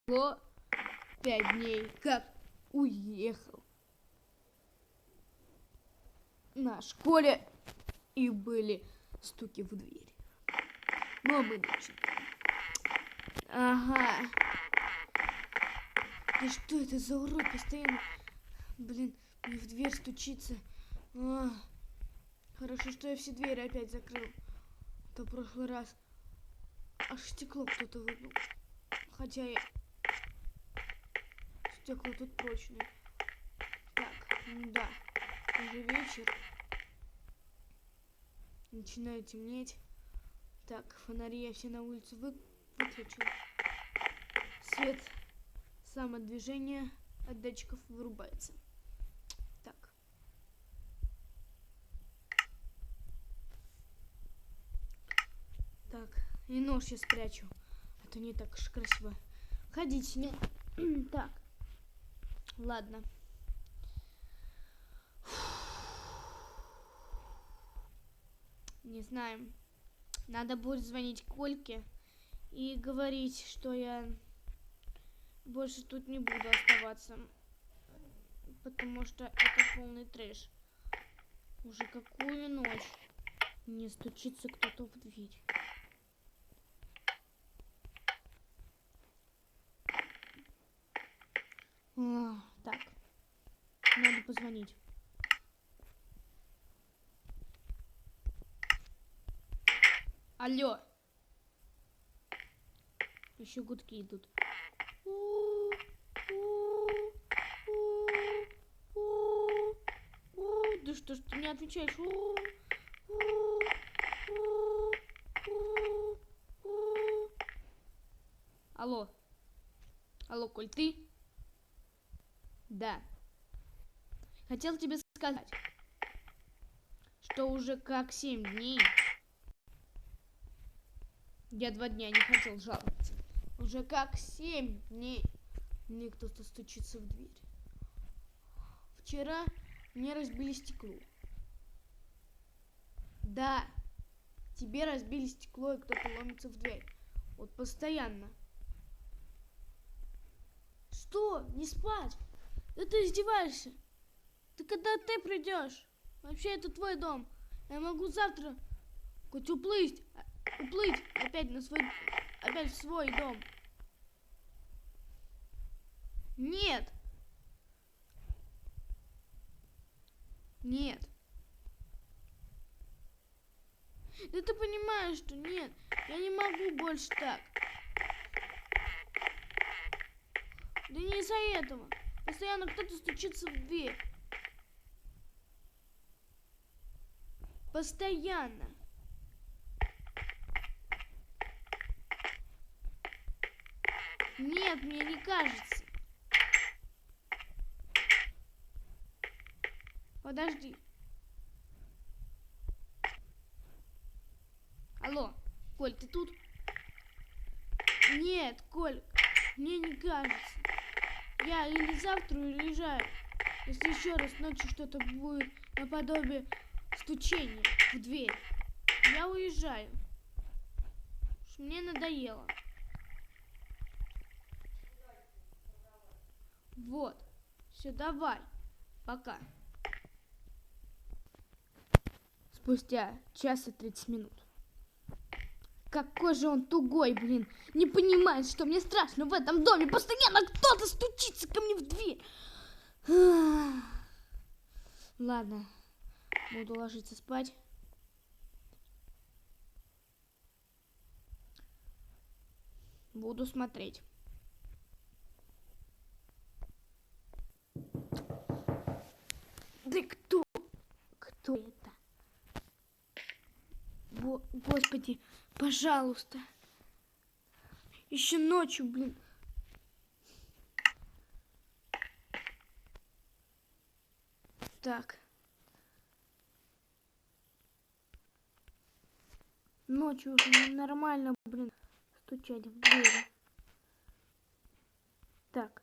5 дней как уехал на школе, и были стуки в дверь. Но мы начали. Ага. Да что это за урод постоянно? Блин, мне в дверь стучится. Хорошо, что я все двери опять закрыл. То в прошлый раз аж стекло кто-то выбил. Хотя стекло тут прочное. Так, да, уже вечер. Начинает темнеть. Так, фонари я все на улицу выключил. Свет самодвижения от датчиков вырубается. Так. Так, и нож я спрячу. А то не так уж красиво ходить с ним. Так. Ладно. Не знаю. Надо будет звонить Кольке и говорить, что я больше тут не буду оставаться. Потому что это полный трэш. Уже какую ночь не стучится кто-то в дверь. Так. Надо позвонить. Алло. Еще гудки идут. Да что ж ты не отвечаешь? Алло. Алло, Коль, ты? Да. Хотел тебе сказать, что уже как 7 дней. Я 2 дня не хотел жаловаться. Уже как 7 дней мне кто-то стучится в дверь. Вчера мне разбили стекло. Да, тебе разбили стекло, и кто-то ломится в дверь. Вот постоянно. Что? Не спать? Да ты издеваешься? Ты когда ты придешь? Вообще это твой дом. Я могу завтра хоть уплыть опять в свой дом. Нет. Нет. Да ты понимаешь, что нет. Я не могу больше так. Да не из-за этого. Постоянно кто-то стучится в дверь. Постоянно. Нет, мне не кажется. Подожди. Алло, Коль, ты тут? Нет, Коль, мне не кажется. Я или завтра уезжаю, если еще раз ночью что-то будет наподобие стучения в дверь. Я уезжаю. Уж мне надоело. Вот. Все, давай. Пока. Спустя 1 час и 30 минут. Какой же он тугой, блин. Не понимает, что мне страшно в этом доме. Постоянно кто-то стучится ко мне в дверь. Ладно. Буду ложиться спать. Буду смотреть. Да кто? Кто это? Господи, пожалуйста. Еще ночью, блин. Так. Ночью уже ненормально, блин, стучать в двери. Так.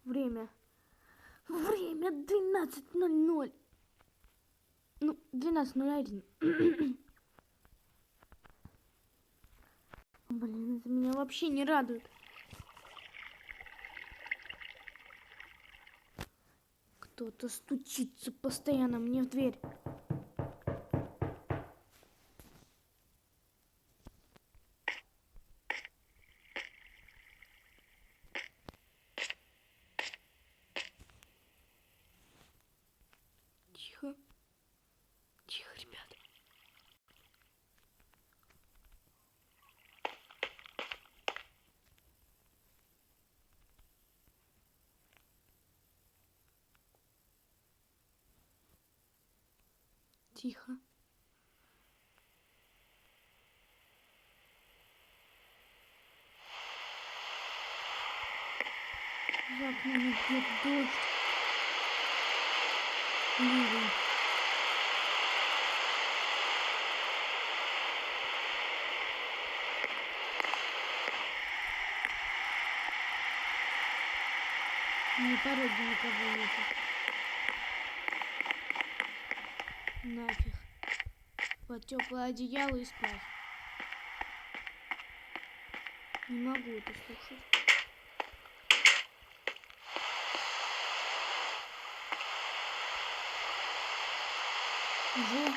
Время 12:00. Ну, 12:01. Блин, это меня вообще не радует. Кто-то стучится постоянно мне в дверь. Тихо. Тихо, ребята. Тихо. За окном идет дождь. Ливень. На пороге никого нету. Нафиг. Под теплое одеяло и спать. Не могу это слушать. Уже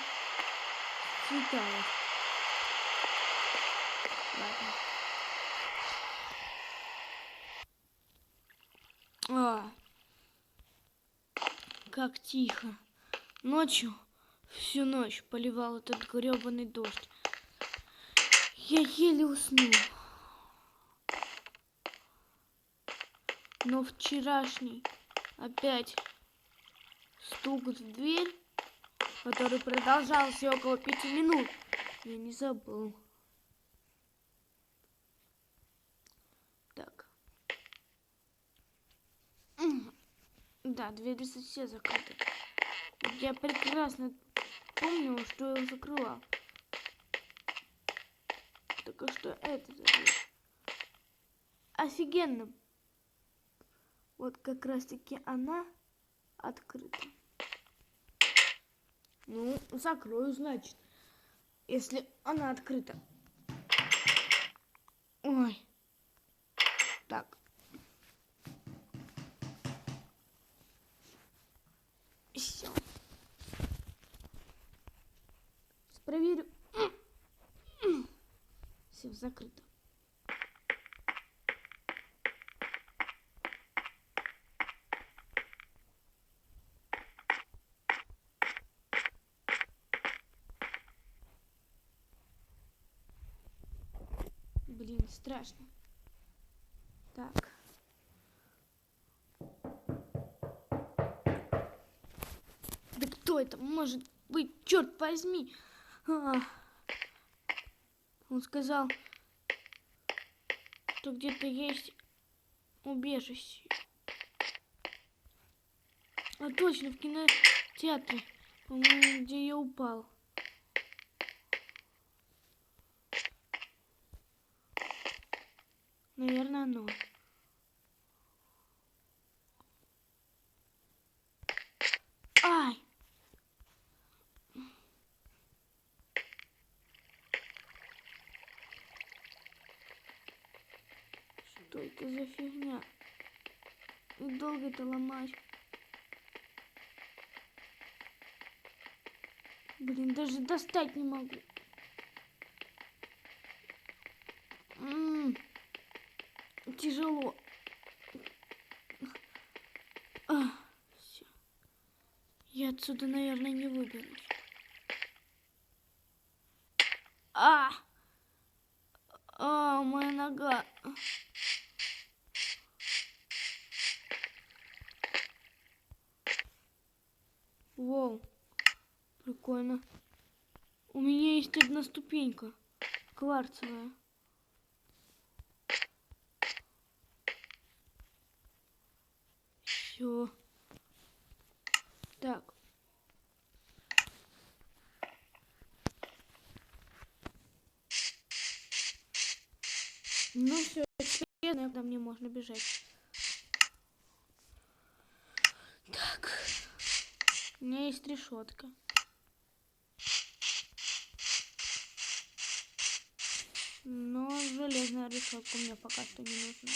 светает. Ладно. Как тихо. Ночью, всю ночь поливал этот гребаный дождь. Я еле уснул. Но вчерашний опять стук в дверь, который продолжался около 5 минут, я не забыл. Так. Да, двери все закрыты. Я прекрасно помню, что я закрывал. Только что это за дверь? Офигенно. Вот как раз таки она открыта. Ну, закрою, значит, если она открыта. Ой. Так. Все. Проверю. Все, закрыто. Блин, страшно. Так. Да кто это может быть, черт возьми? Он сказал, что где-то есть убежище. А точно, в кинотеатре, по-моему, где я упал. Наверное, оно. Ай! Что это за фигня? И долго это ломать? Блин, даже достать не могу. Тяжело. Все. Я отсюда, наверное, не выберусь. Моя нога. Воу, прикольно. У меня есть одна ступенька, кварцевая. Все. Так. Ну все, теперь иногда мне можно бежать. Так. У меня есть решетка. Но железная решетка мне пока что не нужна.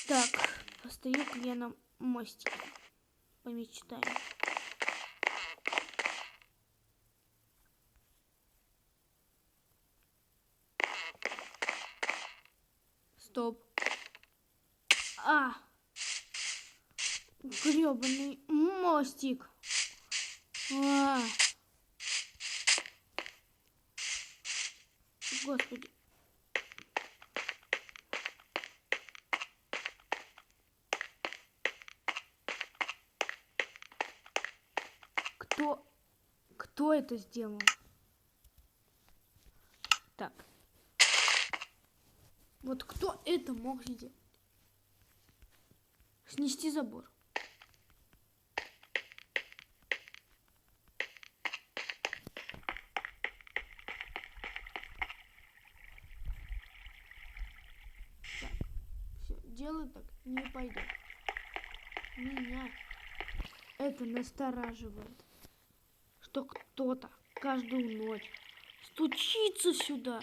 Так, постою-ка я на мостике. Помечтаем. Стоп. Грёбаный мостик. Господи. Кто это сделал? Так. Вот кто это мог сделать? Снести забор. Так. Все, дело так не пойдет. Меня это настораживает, что кто-то каждую ночь стучится сюда.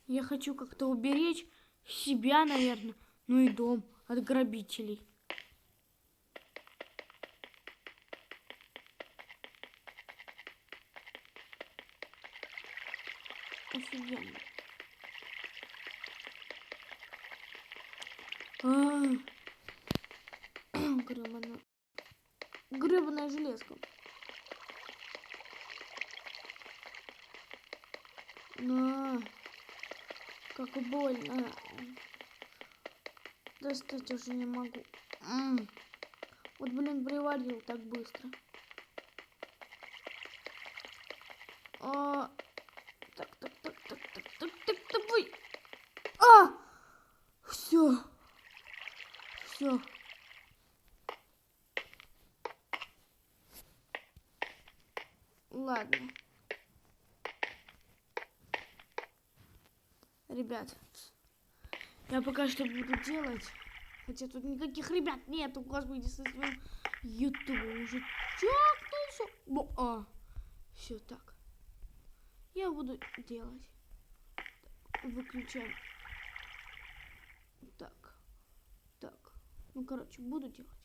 Я хочу как-то уберечь себя, наверное, ну и дом от грабителей. Офигенно. Гребаная железка. Как больно. Достать уже не могу. Вот, блин, приварил так быстро. Так, давай. Все. Ладно. Ребят, я пока что буду делать. Хотя тут никаких ребят нету, господи, со своим ютубом уже чокнулся. Все так. Я буду делать. Выключаем. Так. Ну, короче, буду делать.